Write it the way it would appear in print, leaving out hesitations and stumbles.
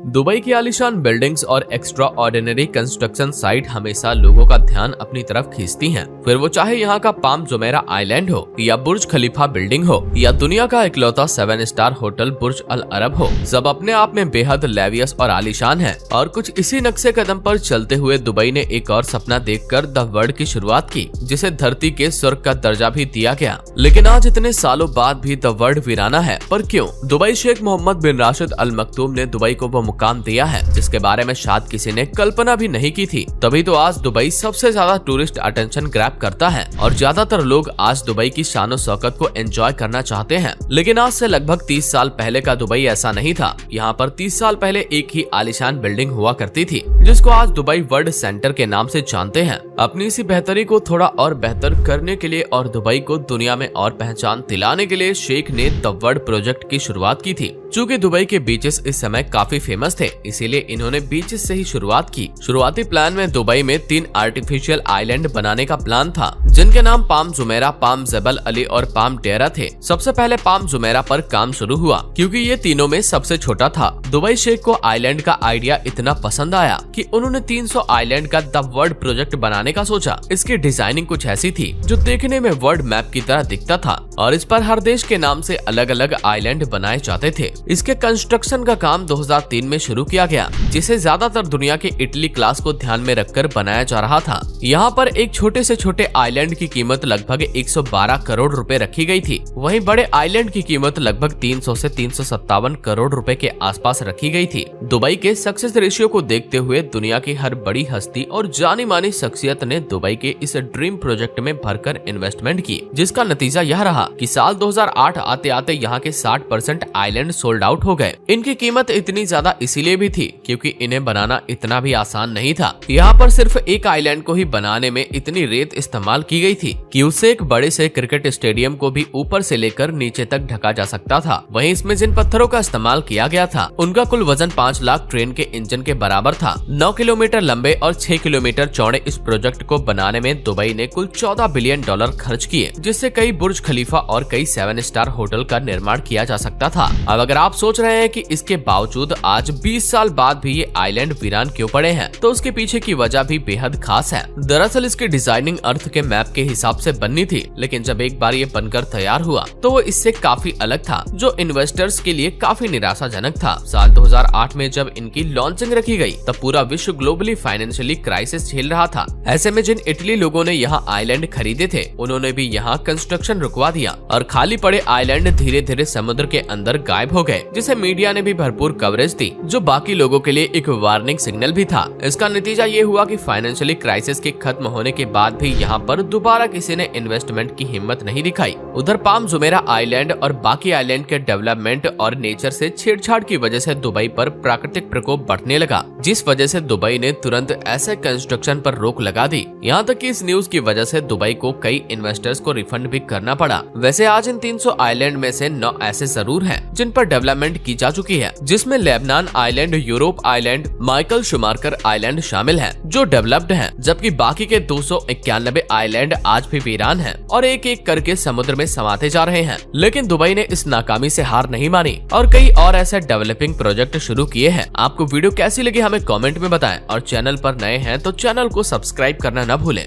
Dubai की आलीशान buildings और एक्स्ट्रा ऑर्डिनरी कंस्ट्रक्शन साइट हमेशा लोगों का ध्यान अपनी तरफ खींचती हैं। फिर वो चाहे यहाँ का पाम जुमेरा आइलैंड हो या बुर्ज खलीफा बिल्डिंग हो या दुनिया का इकलौता 7 स्टार होटल बुर्ज अल अरब हो, सब अपने आप में बेहद लेवियस और आलीशान है। और कुछ इसी नक्शे कदम पर चलते हुए दुबई ने एक और सपना देखकर द वर्ल्ड की शुरुआत की, जिसे धरती के स्वर्ग का दर्जा भी दिया गया। लेकिन आज इतने सालों बाद भी द वर्ल्ड वीराना है। पर क्यों? दुबई शेख मोहम्मद बिन राशिद अल मक्तूम ने दुबई को वो मुकाम दिया है जिसके बारे में शायद किसी ने कल्पना भी नहीं की थी। तभी तो आज दुबई सबसे ज्यादा टूरिस्ट अटेंशन ग्रैब करता है और ज्यादातर लोग आज दुबई की शानो शौकत को एंजॉय करना चाहते हैं। लेकिन आज से लगभग 30 साल पहले का दुबई ऐसा नहीं था। यहाँ पर 30 साल पहले एक ही आलीशान बिल्डिंग हुआ करती थी जिसको आज दुबई वर्ल्ड सेंटर के नाम से जानते हैं। अपनी इसी बेहतरी को थोड़ा और बेहतर करने के लिए और दुबई को दुनिया में और पहचान दिलाने के लिए शेख ने द वर्ल्ड प्रोजेक्ट की शुरुआत की थी। चूँकि दुबई के बीचेस इस समय काफी फेमस थे, इसीलिए इन्होंने बीचेस से ही शुरुआत की। शुरुआती प्लान में दुबई में 3 आर्टिफिशियल आइलैंड बनाने का प्लान था, जिनके नाम पाम जुमेरा, पाम जबल अली और पाम डेरा थे। सबसे पहले पाम जुमेरा पर काम शुरू हुआ क्योंकि ये तीनों में सबसे छोटा था। दुबई शेख को आइलैंड का आइडिया इतना पसंद आया कि उन्होंने 300 आइलैंड का द वर्ल्ड प्रोजेक्ट बनाने का सोचा। इसकी डिजाइनिंग कुछ ऐसी थी जो देखने में वर्ल्ड मैप की तरह दिखता था और इस पर हर देश के नाम से अलग अलग आइलैंड बनाए जाते थे। इसके कंस्ट्रक्शन का काम 2003 में शुरू किया गया, जिसे ज्यादातर दुनिया के इटली क्लास को ध्यान में रखकर बनाया जा रहा था। यहाँ पर एक छोटे से छोटे आइलैंड की कीमत लगभग 112 करोड़ रुपए रखी गई थी। वहीं बड़े आइलैंड की कीमत लगभग 300 से 357 करोड़ रुपए के आसपास रखी गई थी। दुबई के सक्सेस रेशियो को देखते हुए दुनिया की हर बड़ी हस्ती और जानी मानी शख्सियत ने दुबई के इस ड्रीम प्रोजेक्ट में भरकर इन्वेस्टमेंट की, जिसका नतीजा यह रहा कि साल 2008 आते आते यहाँ के 60% आइलैंड सोल्ड आउट हो गए। इनकी कीमत इतनी ज्यादा इसीलिए भी थी क्योंकि इन्हें बनाना इतना भी आसान नहीं था। यहाँ पर सिर्फ एक आइलैंड को ही बनाने में इतनी रेत इस्तेमाल की गई थी कि उससे एक बड़े से क्रिकेट स्टेडियम को भी ऊपर से लेकर नीचे तक ढका जा सकता था। वहीं इसमें जिन पत्थरों का इस्तेमाल किया गया था उनका कुल वजन 5 लाख ट्रेन के इंजन के बराबर था। 9 किलोमीटर लंबे और 6 किलोमीटर चौड़े इस प्रोजेक्ट को बनाने में दुबई ने कुल $14 बिलियन खर्च किए, जिससे कई बुर्ज खलीफा और कई 7 स्टार होटल का निर्माण किया जा सकता था। अब अगर आप सोच रहे हैं कि इसके बावजूद आज 20 साल बाद भी ये आइलैंड वीरान क्यों पड़े हैं, तो उसके पीछे की वजह भी बेहद खास है। दरअसल इसकी डिजाइनिंग अर्थ के मैप के हिसाब से बननी थी, लेकिन जब एक बार ये बनकर तैयार हुआ तो वो इससे काफी अलग था, जो इन्वेस्टर्स के लिए काफी निराशाजनक था। साल 2008 में जब इनकी लॉन्चिंग रखी गई तब पूरा विश्व ग्लोबली फाइनेंशियली क्राइसिस झेल रहा था। ऐसे में जिन इटली लोगों ने यहाँ आइलैंड खरीदे थे उन्होंने भी यहाँ कंस्ट्रक्शन रुकवा दिया और खाली पड़े आइलैंड धीरे धीरे समुद्र के अंदर गायब हो गए, जिसे मीडिया ने भी भरपूर कवरेज दी, जो बाकी लोगों के लिए एक वार्निंग सिग्नल भी था। इसका नतीजा ये हुआ कि फाइनेंशियली क्राइसिस के खत्म होने के बाद भी यहाँ पर दोबारा किसी ने इन्वेस्टमेंट की हिम्मत नहीं दिखाई। उधर पाम जुमेरा आइलैंड और बाकी आइलैंड के डेवलपमेंट और नेचर से छेड़छाड़ की वजह से दुबई पर प्राकृतिक प्रकोप बढ़ने लगा, जिस वजह से दुबई ने तुरंत ऐसे कंस्ट्रक्शन पर रोक लगा दी। यहाँ तक कि इस न्यूज की वजह से दुबई को कई इन्वेस्टर्स को रिफंड भी करना पड़ा। वैसे आज इन 300 आइलैंड में से 9 ऐसे जरूर हैं जिन पर डेवलपमेंट की जा चुकी है, जिसमें Lebanon island, Europe island, Michael शुमार्कर आइलैंड शामिल हैं, जो डेवलप्ड हैं, जबकि बाकी के 291 आइलैंड आज भी वीरान हैं और एक एक करके समुद्र में समाते जा रहे हैं। लेकिन दुबई ने इस नाकामी से हार नहीं मानी और कई और ऐसे डेवलपिंग प्रोजेक्ट शुरू किए हैं। आपको वीडियो कैसी लगी हमें कमेंट में बताएं और चैनल पर नए हैं तो चैनल को सब्सक्राइब करना न भूलें।